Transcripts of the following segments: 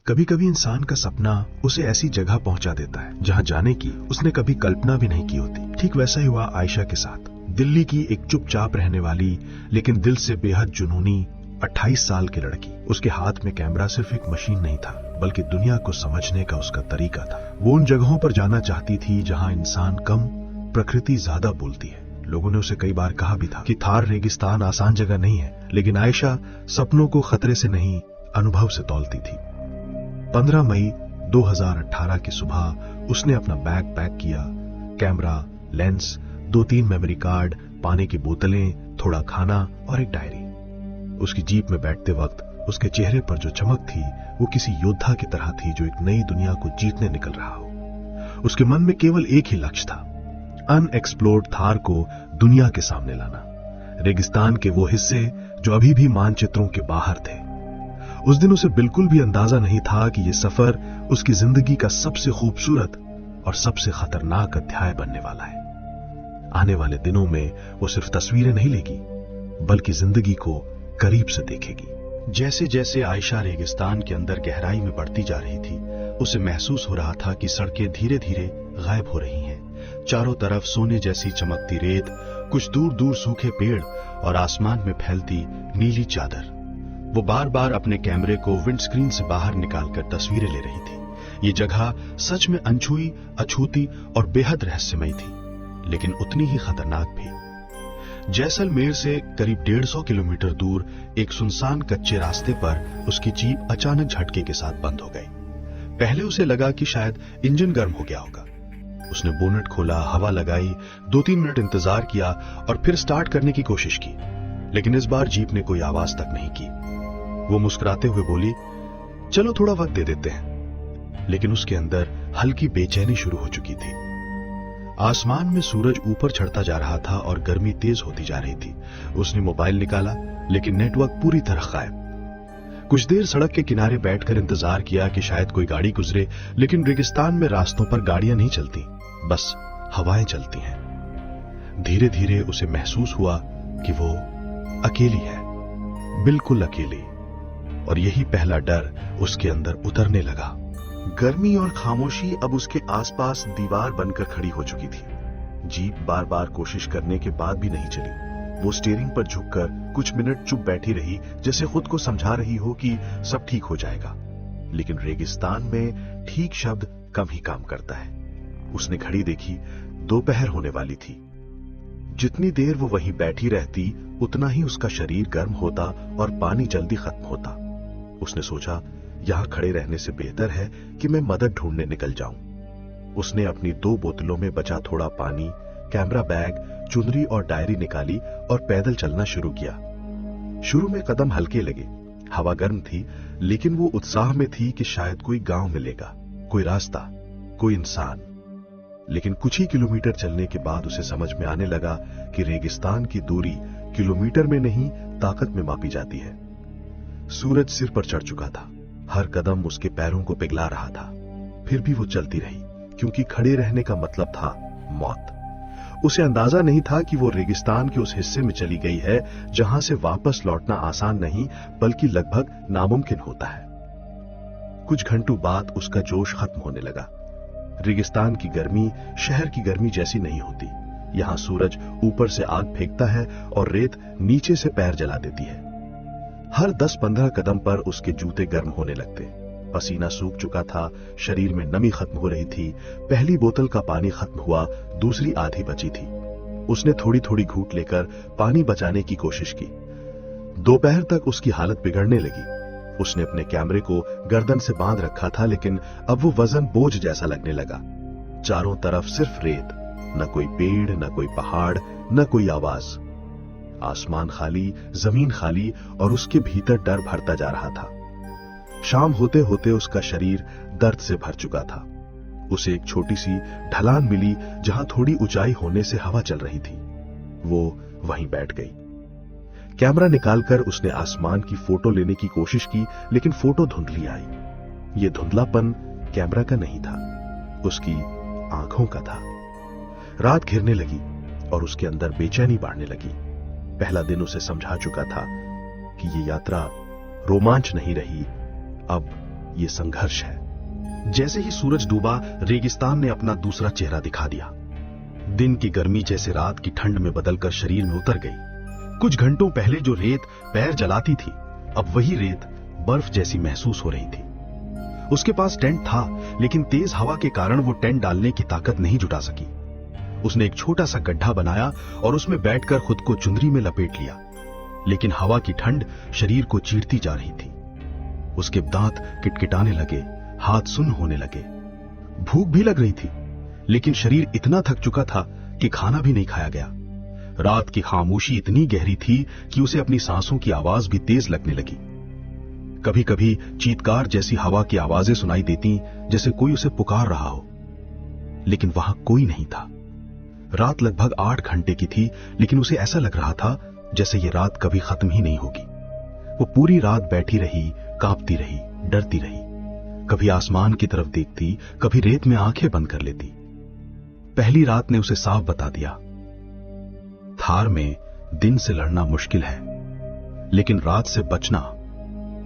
कभी कभी इंसान का सपना उसे ऐसी जगह पहुंचा देता है जहां जाने की उसने कभी कल्पना भी नहीं की होती। ठीक वैसा ही हुआ आयशा के साथ। दिल्ली की एक चुपचाप रहने वाली लेकिन दिल से बेहद जुनूनी 28 साल की लड़की। उसके हाथ में कैमरा सिर्फ एक मशीन नहीं था बल्कि दुनिया को समझने का उसका तरीका था। वो उन जगहों पर जाना चाहती थी जहां इंसान कम, प्रकृति ज्यादा बोलती है। लोगों ने उसे कई बार कहा भी था कि थार रेगिस्तान आसान जगह नहीं है, लेकिन आयशा सपनों को खतरे से नहीं, अनुभव से तौलती थी। 15 मई 2018 की सुबह उसने अपना बैग पैक किया। कैमरा, लेंस, 2-3 मेमोरी कार्ड, पानी की बोतलें, थोड़ा खाना और एक डायरी। उसकी जीप में बैठते वक्त उसके चेहरे पर जो चमक थी वो किसी योद्धा की तरह थी जो एक नई दुनिया को जीतने निकल रहा हो। उसके मन में केवल एक ही लक्ष्य था, अनएक्सप्लोर्ड थार को दुनिया के सामने लाना। रेगिस्तान के वो हिस्से जो अभी भी मानचित्रों के बाहर थे। उस दिन उसे बिल्कुल भी अंदाजा नहीं था कि यह सफर उसकी जिंदगी का सबसे खूबसूरत और सबसे खतरनाक अध्याय बनने वाला है। आने वाले दिनों में वो सिर्फ तस्वीरें नहीं लेगी बल्कि जिंदगी को करीब से देखेगी। जैसे जैसे आयशा रेगिस्तान के अंदर गहराई में बढ़ती जा रही थी, उसे महसूस हो रहा था कि सड़कें धीरे धीरे गायब हो रही हैं। चारों तरफ सोने जैसी चमकती रेत, कुछ दूर दूर सूखे पेड़ और आसमान में फैलती नीली चादर। वो बार बार अपने कैमरे को विंडस्क्रीन से बाहर निकालकर तस्वीरें ले रही थी। ये जगह सच में अनछुई, अछूती और बेहद रहस्यमयी थी, लेकिन उतनी ही खतरनाक भी। जैसलमेर से करीब 150 किलोमीटर दूर एक सुनसान कच्चे रास्ते पर उसकी जीप अचानक झटके के साथ बंद हो गई। पहले उसे लगा कि शायद इंजन गर्म हो गया होगा। उसने बोनट खोला, हवा लगाई, 2-3 मिनट इंतजार किया और फिर स्टार्ट करने की कोशिश की, लेकिन इस बार जीप ने कोई आवाज तक नहीं की। वो मुस्कुराते हुए बोली, चलो थोड़ा वक्त दे देते हैं। लेकिन उसके अंदर हल्की बेचैनी शुरू हो चुकी थी। आसमान में सूरज ऊपर चढ़ता जा रहा था और गर्मी तेज होती जा रही थी। उसने मोबाइल निकाला, लेकिन नेटवर्क पूरी तरह गायब। कुछ देर सड़क के किनारे बैठकर इंतजार किया कि शायद कोई गाड़ी गुजरे, लेकिन रेगिस्तान में रास्तों पर गाड़ियां नहीं चलती, बस हवाएं चलती हैं। धीरे धीरे उसे महसूस हुआ कि वो अकेली है, बिल्कुल अकेली। और यही पहला डर उसके अंदर उतरने लगा। गर्मी और खामोशी अब उसके आसपास दीवार बनकर खड़ी हो चुकी थी। जीप बार बार कोशिश करने के बाद भी नहीं चली। वो स्टीयरिंग पर झुककर कुछ मिनट चुप बैठी रही, जैसे खुद को समझा रही हो कि सब ठीक हो जाएगा। लेकिन रेगिस्तान में ठीक शब्द कम ही काम करता है। उसने घड़ी देखी, दोपहर होने वाली थी। जितनी देर वो वहीं बैठी रहती, उतना ही उसका शरीर गर्म होता और पानी जल्दी खत्म होता। उसने सोचा, यहां खड़े रहने से बेहतर है कि मैं मदद ढूंढने निकल जाऊं। उसने अपनी 2 बोतलों में बचा थोड़ा पानी, कैमरा बैग, चुनरी और डायरी निकाली और पैदल चलना शुरू किया। शुरू में कदम हल्के लगे, हवा गर्म थी, लेकिन वो उत्साह में थी कि शायद कोई गांव मिलेगा, कोई रास्ता, कोई इंसान। लेकिन कुछ ही किलोमीटर चलने के बाद उसे समझ में आने लगा कि रेगिस्तान की दूरी किलोमीटर में नहीं, ताकत में मापी जाती है। सूरज सिर पर चढ़ चुका था, हर कदम उसके पैरों को पिघला रहा था। फिर भी वो चलती रही, क्योंकि खड़े रहने का मतलब था मौत। उसे अंदाजा नहीं था कि वो रेगिस्तान के उस हिस्से में चली गई है जहां से वापस लौटना आसान नहीं, बल्कि लगभग नामुमकिन होता है। कुछ घंटों बाद उसका जोश खत्म होने लगा। रेगिस्तान की गर्मी शहर की गर्मी जैसी नहीं होती। यहां सूरज ऊपर से आग फेंकता है और रेत नीचे से पैर जला देती है। हर 10-15 कदम पर उसके जूते गर्म होने लगते। पसीना सूख चुका था, शरीर में नमी खत्म हो रही थी। पहली बोतल का पानी खत्म हुआ, दूसरी आधी बची थी। उसने थोड़ी थोड़ी घूंट लेकर पानी बचाने की कोशिश की। दोपहर तक उसकी हालत बिगड़ने लगी। उसने अपने कैमरे को गर्दन से बांध रखा था, लेकिन अब वो वजन बोझ जैसा लगने लगा। चारों तरफ सिर्फ रेत, न कोई पेड़, न कोई पहाड़, न कोई आवाज। आसमान खाली, जमीन खाली और उसके भीतर डर भरता जा रहा था। शाम होते होते उसका शरीर दर्द से भर चुका था। उसे एक छोटी सी ढलान मिली जहां थोड़ी ऊंचाई होने से हवा चल रही थी। वो वहीं बैठ गई। कैमरा निकालकर उसने आसमान की फोटो लेने की कोशिश की, लेकिन फोटो धुंधली आई। ये धुंधलापन कैमरा का नहीं था, उसकी आंखों का था। रात घिरने लगी और उसके अंदर बेचैनी बढ़ने लगी। पहला दिन उसे समझा चुका था कि ये यात्रा रोमांच नहीं रही, अब ये संघर्ष है। जैसे ही सूरज डूबा, रेगिस्तान ने अपना दूसरा चेहरा दिखा दिया। दिन की गर्मी जैसे रात की ठंड में बदलकर शरीर में उतर गई। कुछ घंटों पहले जो रेत पैर जलाती थी, अब वही रेत बर्फ जैसी महसूस हो रही थी। उसके पास टेंट था, लेकिन तेज हवा के कारण वो टेंट डालने की ताकत नहीं जुटा सकी। उसने एक छोटा सा गड्ढा बनाया और उसमें बैठकर खुद को चुंदरी में लपेट लिया, लेकिन हवा की ठंड शरीर को चीरती जा रही थी। उसके दांत किटकिटाने लगे, हाथ सुन्न होने लगे। भूख भी लग रही थी, लेकिन शरीर इतना थक चुका था कि खाना भी नहीं खाया गया। रात की खामोशी इतनी गहरी थी कि उसे अपनी सांसों की आवाज भी तेज लगने लगी। कभी कभी चीत्कार जैसी हवा की आवाजें सुनाई देती, जैसे कोई उसे पुकार रहा हो, लेकिन वहां कोई नहीं था। रात लगभग 8 घंटे की थी, लेकिन उसे ऐसा लग रहा था जैसे ये रात कभी खत्म ही नहीं होगी। वो पूरी रात बैठी रही, कांपती रही, डरती रही। कभी आसमान की तरफ देखती, कभी रेत में आंखें बंद कर लेती। पहली रात ने उसे साफ बता दिया, थार में दिन से लड़ना मुश्किल है, लेकिन रात से बचना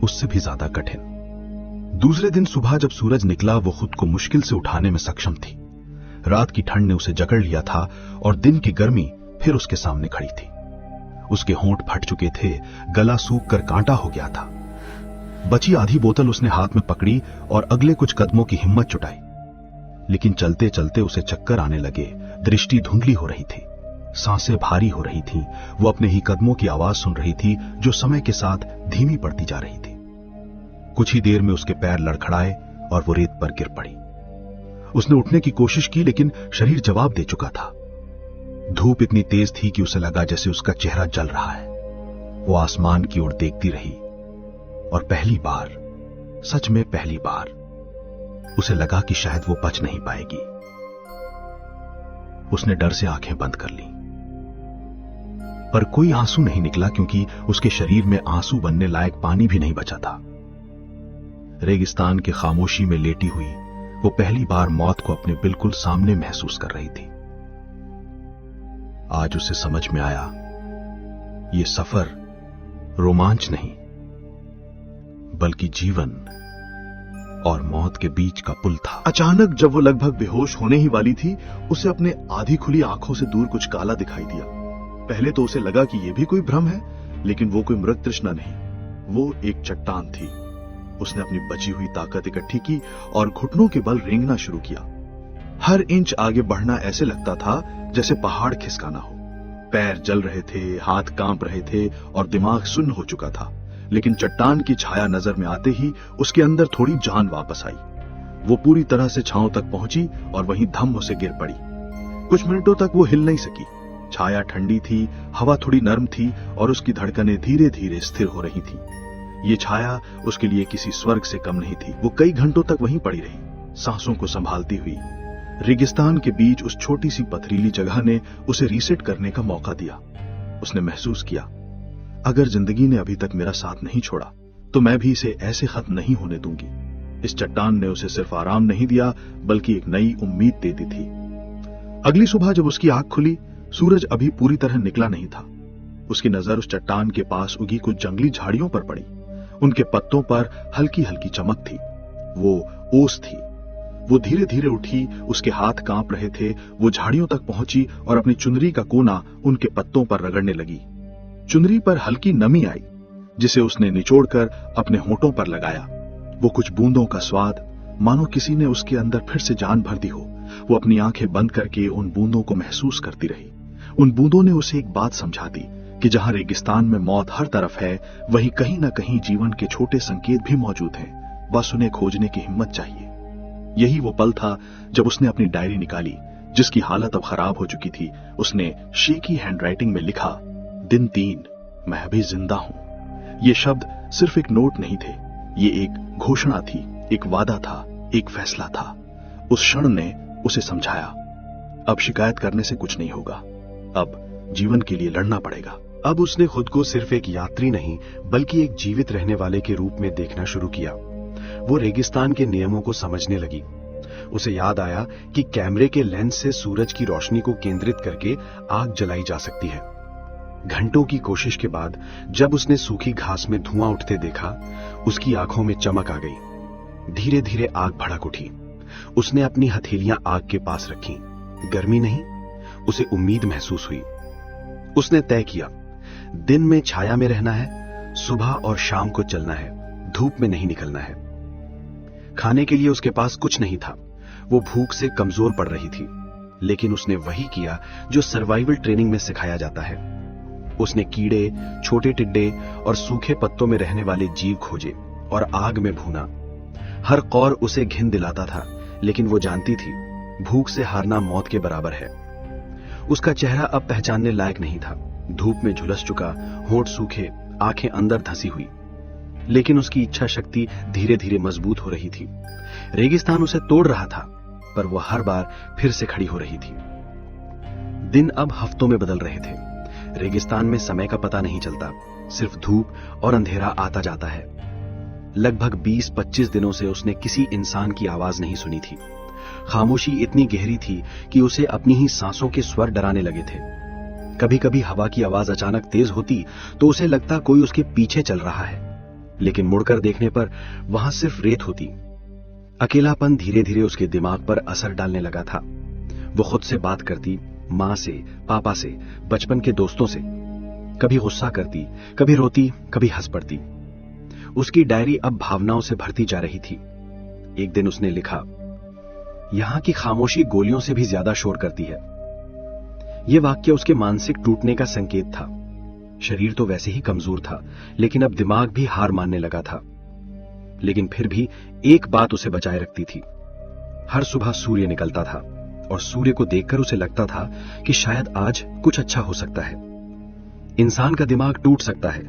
उससे भी ज्यादा कठिन। दूसरे दिन सुबह जब सूरज निकला, वो खुद को मुश्किल से उठाने में सक्षम थी। रात की ठंड ने उसे जकड़ लिया था और दिन की गर्मी फिर उसके सामने खड़ी थी। उसके होंठ फट चुके थे, गला सूख कर कांटा हो गया था। बची आधी बोतल उसने हाथ में पकड़ी और अगले कुछ कदमों की हिम्मत जुटाई, लेकिन चलते चलते उसे चक्कर आने लगे, दृष्टि धुंधली हो रही थी, सांसें भारी हो रही थीं। वो अपने ही कदमों की आवाज सुन रही थी, जो समय के साथ धीमी पड़ती जा रही थी। कुछ ही देर में उसके पैर लड़खड़ाए और वो रेत पर गिर पड़ी। उसने उठने की कोशिश की, लेकिन शरीर जवाब दे चुका था। धूप इतनी तेज थी कि उसे लगा जैसे उसका चेहरा जल रहा है। वो आसमान की ओर देखती रही और पहली बार, सच में पहली बार, उसे लगा कि शायद वो बच नहीं पाएगी। उसने डर से आंखें बंद कर ली, पर कोई आंसू नहीं निकला, क्योंकि उसके शरीर में आंसू बनने लायक पानी भी नहीं बचा था। रेगिस्तान की खामोशी में लेटी हुई वो पहली बार मौत को अपने बिल्कुल सामने महसूस कर रही थी। आज उसे समझ में आया, ये सफर रोमांच नहीं, बल्कि जीवन और मौत के बीच का पुल था। अचानक जब वो लगभग बेहोश होने ही वाली थी, उसे अपने आधी खुली आंखों से दूर कुछ काला दिखाई दिया। पहले तो उसे लगा कि यह भी कोई भ्रम है, लेकिन वो कोई मृत तृष्णा नहीं, वो एक चट्टान थी। उसने अपनी बची हुई ताकत इकट्ठी की और घुटनों के बल रेंगना शुरू किया। हर इंच आगे बढ़ना ऐसे लगता था जैसे पहाड़ खिसकाना हो। पैर जल रहे थे, हाथ कांप रहे थे और दिमाग सुन्न हो चुका था। लेकिन चट्टान की छाया नजर में आते ही उसके अंदर थोड़ी जान वापस आई। वो पूरी तरह से छांव तक पहुंची और वहीं धम्म से गिर पड़ी। कुछ मिनटों तक वो हिल नहीं सकी। छाया ठंडी थी, हवा थोड़ी नर्म थी और उसकी धड़कनें धीरे धीरे स्थिर हो रही थी। ये छाया उसके लिए किसी स्वर्ग से कम नहीं थी। वो कई घंटों तक वहीं पड़ी रही, सांसों को संभालती हुई। रेगिस्तान के बीच उस छोटी सी पथरीली जगह ने उसे रीसेट करने का मौका दिया। उसने महसूस किया, अगर जिंदगी ने अभी तक मेरा साथ नहीं छोड़ा, तो मैं भी इसे ऐसे खत्म नहीं होने दूंगी। इस चट्टान ने उसे सिर्फ आराम नहीं दिया, बल्कि एक नई उम्मीद दे दी थी। अगली सुबह जब उसकी आंख खुली, सूरज अभी पूरी तरह निकला नहीं था। उसकी नजर उस चट्टान के पास उगी कुछ जंगली झाड़ियों पर पड़ी। उनके पत्तों पर हल्की हल्की चमक थी। वो ओस थी। वो धीरे धीरे उठी, उसके हाथ कांप रहे थे। वो झाड़ियों तक पहुंची और अपनी चुनरी का कोना उनके पत्तों पर रगड़ने लगी। चुनरी पर हल्की नमी आई, जिसे उसने निचोड़कर अपने होंठों पर लगाया। वो कुछ बूंदों का स्वाद, मानो किसी ने उसके अंदर फिर से जान भर दी हो। वो अपनी आंखें बंद करके उन बूंदों को महसूस करती रही। उन बूंदों ने उसे एक बात समझा दी कि जहां रेगिस्तान में मौत हर तरफ है, वहीं कहीं न कहीं जीवन के छोटे संकेत भी मौजूद हैं। बस उन्हें खोजने की हिम्मत चाहिए। यही वो पल था जब उसने अपनी डायरी निकाली, जिसकी हालत अब खराब हो चुकी थी। उसने शेकी हैंडराइटिंग में लिखा, दिन 3, मैं अभी जिंदा हूं। ये शब्द सिर्फ एक नोट नहीं थे, ये एक घोषणा थी, एक वादा था, एक फैसला था। उस क्षण ने उसे समझाया, अब शिकायत करने से कुछ नहीं होगा, अब जीवन के लिए लड़ना पड़ेगा। अब उसने खुद को सिर्फ एक यात्री नहीं, बल्कि एक जीवित रहने वाले के रूप में देखना शुरू किया। वो रेगिस्तान के नियमों को समझने लगी। उसे याद आया कि कैमरे के लेंस से सूरज की रोशनी को केंद्रित करके आग जलाई जा सकती है। घंटों की कोशिश के बाद जब उसने सूखी घास में धुआं उठते देखा, उसकी आंखों में चमक आ गई। धीरे धीरे आग भड़क उठी। उसने अपनी हथेलियां आग के पास रखी। गर्मी नहीं, उसे उम्मीद महसूस हुई। उसने तय किया, दिन में छाया में रहना है, सुबह और शाम को चलना है, धूप में नहीं निकलना है। खाने के लिए उसके पास कुछ नहीं था। वो भूख से कमजोर पड़ रही थी, लेकिन उसने वही किया जो सर्वाइवल ट्रेनिंग में सिखाया जाता है। उसने कीड़े, छोटे टिड्डे और सूखे पत्तों में रहने वाले जीव खोजे और आग में भूना। हर कौर उसे घिन दिलाता था, लेकिन वो जानती थी भूख से हारना मौत के बराबर है। उसका चेहरा अब पहचानने लायक नहीं था। धूप में झुलस चुका, होंठ सूखे, आंखें अंदर धंसी हुई। लेकिन उसकी इच्छा शक्ति धीरे धीरे मजबूत हो रही थी। रेगिस्तान उसे तोड़ रहा था, पर वो हर बार फिर से खड़ी हो रही थी। दिन अब हफ्तों में बदल रहे थे। रेगिस्तान में समय का पता नहीं चलता, सिर्फ धूप और अंधेरा आता जाता है। लगभग 20-25 दिनों से उसने किसी इंसान की आवाज नहीं सुनी थी। खामोशी इतनी गहरी थी कि उसे अपनी ही सांसों के स्वर डराने लगे थे। कभी कभी हवा की आवाज अचानक तेज होती तो उसे लगता कोई उसके पीछे चल रहा है, लेकिन मुड़कर देखने पर वहां सिर्फ रेत होती। अकेलापन धीरे धीरे उसके दिमाग पर असर डालने लगा था। वो खुद से बात करती, मां से, पापा से, बचपन के दोस्तों से। कभी गुस्सा करती, कभी रोती, कभी हंस पड़ती। उसकी डायरी अब भावनाओं से भरती जा रही थी। एक दिन उसने लिखा, यहां की खामोशी गोलियों से भी ज्यादा शोर करती है। यह वाक्य उसके मानसिक टूटने का संकेत था। शरीर तो वैसे ही कमजोर था, लेकिन अब दिमाग भी हार मानने लगा था। लेकिन फिर भी एक बात उसे बचाए रखती थी। हर सुबह सूर्य निकलता था और सूर्य को देखकर उसे लगता था कि शायद आज कुछ अच्छा हो सकता है। इंसान का दिमाग टूट सकता है,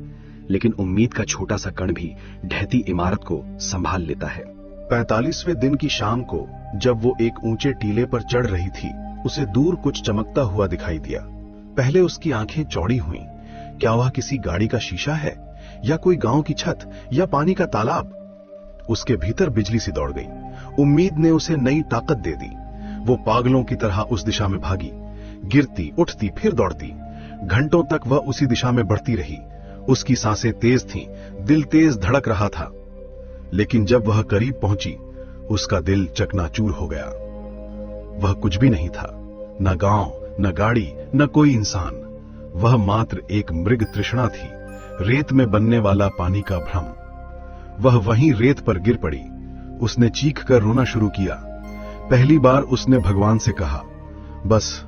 लेकिन उम्मीद का छोटा सा कण भी ढहती इमारत को संभाल लेता है। 45वें दिन की शाम को जब वो एक ऊंचे टीले पर चढ़ रही थी, उसे दूर कुछ चमकता हुआ दिखाई दिया। पहले उसकी आंखें चौड़ी हुईं। क्या वह किसी गाड़ी का शीशा है, या कोई गांव की छत, या पानी का तालाब? उसके भीतर बिजली सी दौड़ गई। उम्मीद ने उसे नई ताकत दे दी। वो पागलों की तरह उस दिशा में भागी, गिरती, उठती, फिर दौड़ती। घंटों तक वह उसी दिशा में बढ़ती रही। उसकी सांसें तेज थीं, दिल तेज धड़क रहा था। लेकिन जब वह करीब पहुंची, उसका दिल चकनाचूर हो गया। वह कुछ भी नहीं था, न गांव, न गाड़ी, न कोई इंसान। वह मात्र एक मृग तृष्णा थी, रेत में बनने वाला पानी का भ्रम। वह वहीं रेत पर गिर पड़ी। उसने चीख कर रोना शुरू किया। पहली बार उसने भगवान से कहा, बस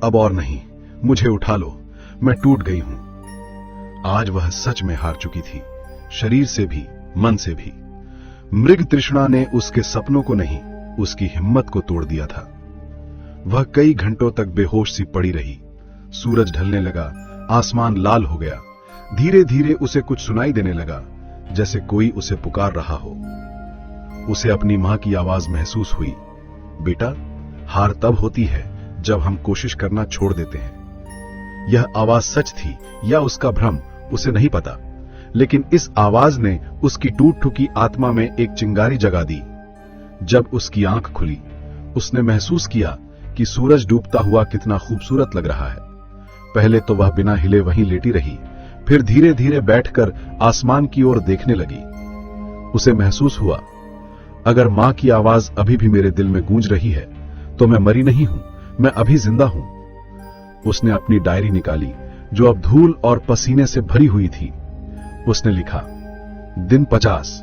अब और नहीं, मुझे उठा लो, मैं टूट गई हूं। आज वह सच में हार चुकी थी, शरीर से भी, मन से भी। मृग तृष्णा ने उसके सपनों को नहीं, उसकी हिम्मत को तोड़ दिया था। वह कई घंटों तक बेहोश सी पड़ी रही। सूरज ढलने लगा, आसमान लाल हो गया। धीरे धीरे उसे कुछ सुनाई देने लगा, जैसे कोई उसे पुकार रहा हो। उसे अपनी मां की आवाज महसूस हुई, बेटा, हार तब होती है जब हम कोशिश करना छोड़ देते हैं। यह आवाज सच थी या उसका भ्रम, उसे नहीं पता, लेकिन इस आवाज ने उसकी टूट ठुकी आत्मा में एक चिंगारी जगा दी। जब उसकी आंख खुली, उसने महसूस किया कि सूरज डूबता हुआ कितना खूबसूरत लग रहा है। पहले तो वह बिना हिले वहीं लेटी रही, फिर धीरे धीरे बैठकर आसमान की ओर देखने लगी। उसे महसूस हुआ, अगर मां की आवाज अभी भी मेरे दिल में गूंज रही है, तो मैं मरी नहीं हूं, मैं अभी जिंदा हूं। उसने अपनी डायरी निकाली, जो अब धूल और पसीने से भरी हुई थी। उसने लिखा, दिन 50,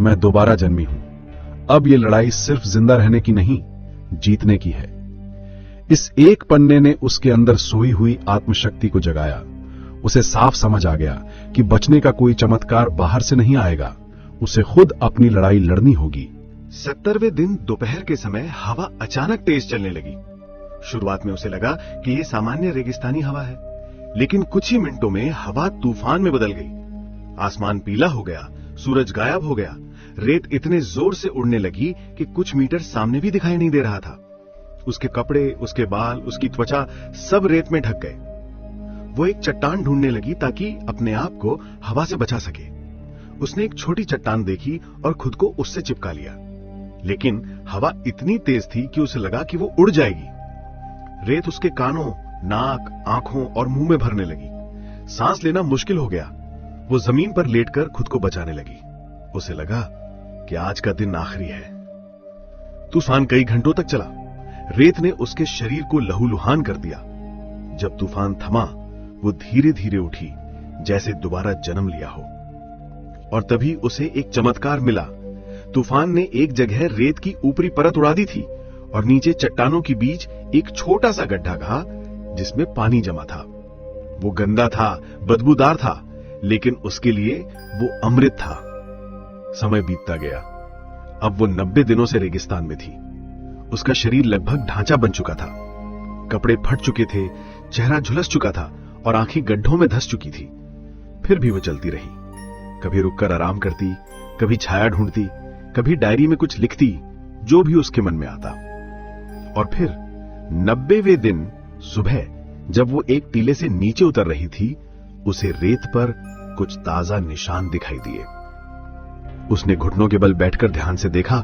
मैं दोबारा जन्मी हूं। अब ये लड़ाई सिर्फ जिंदा रहने की नहीं, जीतने की है। इस एक पन्ने ने उसके अंदर सोई हुई आत्मशक्ति को जगाया। उसे साफ समझ आ गया कि बचने का कोई चमत्कार बाहर से नहीं आएगा, उसे खुद अपनी लड़ाई लड़नी होगी। 70वें दिन दोपहर के समय हवा अचानक तेज चलने लगी। शुरुआत में उसे लगा कि यह सामान्य रेगिस्तानी हवा है, लेकिन कुछ ही मिनटों में हवा तूफान में बदल गई। आसमान पीला हो गया, सूरज गायब हो गया, रेत इतने जोर से उड़ने लगी कि कुछ मीटर सामने भी दिखाई नहीं दे रहा था। उसके कपड़े, उसके बाल, उसकी त्वचा सब रेत में ढक गए। वो एक चट्टान ढूंढने लगी ताकि अपने आप को हवा से बचा सके। उसने एक छोटी चट्टान देखी और खुद को उससे चिपका लिया, लेकिन हवा इतनी तेज थी कि उसे लगा कि वो उड़ जाएगी। रेत उसके कानों, नाक, आंखों और मुंह में भरने लगी। सांस लेना मुश्किल हो गया। वो जमीन पर लेटकर खुद को बचाने लगी। उसे लगा कि आज का दिन आखिरी है। तूफान कई घंटों तक चला। रेत ने उसके शरीर को लहूलुहान कर दिया। जब तूफान थमा, वो धीरे धीरे उठी, जैसे दोबारा जन्म लिया हो। और तभी उसे एक चमत्कार मिला। तूफान ने एक जगह रेत की ऊपरी परत उड़ा दी थी और नीचे चट्टानों के बीच एक छोटा सा गड्ढा कहा जिसमें पानी जमा था। वो गंदा था, बदबूदार था, लेकिन उसके लिए वो अमृत था। समय बीतता गया। अब वो 90 दिनों से रेगिस्तान में थी। उसका शरीर लगभग ढांचा बन चुका था। कपड़े फट चुके थे, चेहरा झुलस चुका था और आंखें गड्ढों में धंस चुकी थी। फिर भी वो चलती रही। कभी रुककर आराम करती, कभी छाया ढूंढती, कभी डायरी में कुछ लिखती, जो भी उसके मन में आता। और फिर 90वें दिन सुबह जब वो एक टीले से नीचे उतर रही थी, उसे रेत पर कुछ ताजा निशान दिखाई दिए। उसने घुटनों के बल बैठकर ध्यान से देखा।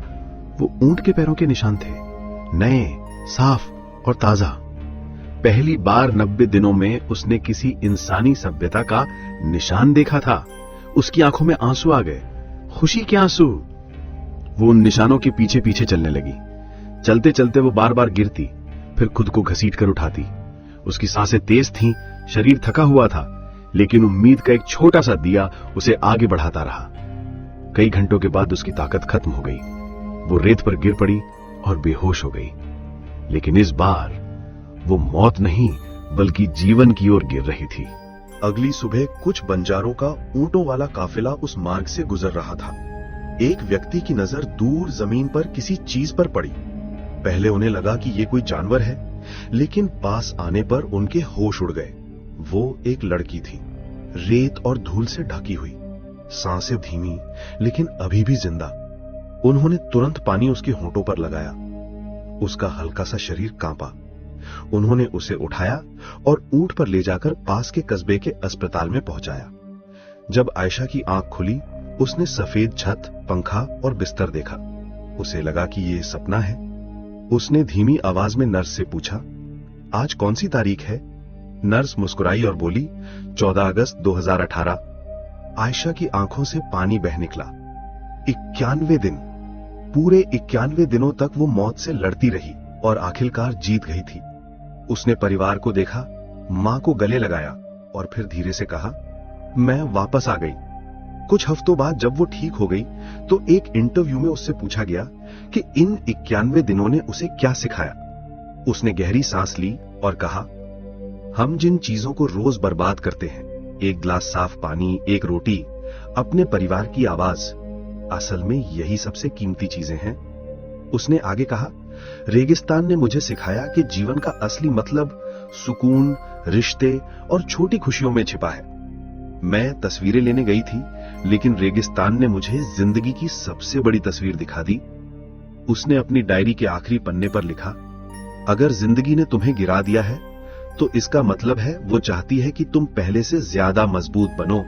वो ऊंट के पैरों के निशान थे, नए, साफ और ताजा। पहली बार 90 दिनों में उसने किसी इंसानी सभ्यता का निशान देखा था। उसकी आंखों में आंसू आ गए, खुशी के आंसू। वो उन निशानों के पीछे पीछे चलने लगी। चलते चलते वो बार बार गिरती, फिर खुद को घसीट कर उठाती। उसकी सांसें तेज थीं, शरीर थका हुआ था, लेकिन उम्मीद का एक छोटा सा दिया उसे आगे बढ़ाता रहा। कई घंटों के बाद उसकी ताकत खत्म हो गई। वो रेत पर गिर पड़ी और बेहोश हो गई। लेकिन इस बार वो मौत नहीं, बल्कि जीवन की ओर गिर रही थी। अगली सुबह कुछ बंजारों का ऊंटों वाला काफिला उस मार्ग से गुजर रहा था। एक व्यक्ति की नजर दूर जमीन पर किसी चीज पर पड़ी। पहले उन्हें लगा कि ये कोई जानवर है, लेकिन पास आने पर उनके होश उड़ गए। वो एक लड़की थी, रेत और धूल से ढकी हुई, सांसें धीमी लेकिन अभी भी जिंदा। उन्होंने तुरंत पानी उसके होंठों पर लगाया। उसका हल्का सा शरीर कांपा। उन्होंने उसे उठाया और ऊंट पर ले जाकर पास के कस्बे के अस्पताल में पहुंचाया। जब आयशा की आंख खुली, उसने सफेद छत, पंखा और बिस्तर देखा। उसे लगा कि ये सपना है। उसने धीमी आवाज में नर्स से पूछा, आज कौन सी तारीख है? नर्स मुस्कुराई और बोली, 14 अगस्त 2018। आयशा की आंखों से पानी बह निकला। 91 दिन, पूरे 91 दिनों तक वो मौत से लड़ती रही और आखिरकार जीत गई थी। उसने परिवार को देखा, मां को गले लगाया और फिर धीरे से कहा, मैं वापस आ गई। कुछ हफ्तों बाद जब वो ठीक हो गई, तो एक इंटरव्यू में उससे पूछा गया कि इन 91 दिनों ने उसे क्या सिखाया। उसने गहरी सांस ली और कहा, हम जिन चीजों को रोज बर्बाद करते हैं, एक गिलास साफ पानी, एक रोटी, अपने परिवार की आवाज, असल में यही सबसे कीमती चीजें हैं। उसने आगे कहा, रेगिस्तान ने मुझे सिखाया कि जीवन का असली मतलब सुकून, रिश्ते और छोटी खुशियों में छिपा है। मैं तस्वीरें लेने गई थी, लेकिन रेगिस्तान ने मुझे जिंदगी की सबसे बड़ी तस्वीर दिखा दी। उसने अपनी डायरी के आखिरी पन्ने पर लिखा, अगर जिंदगी ने तुम्हें गिरा दिया है, तो इसका मतलब है वो चाहती है कि तुम पहले से ज्यादा मजबूत बनो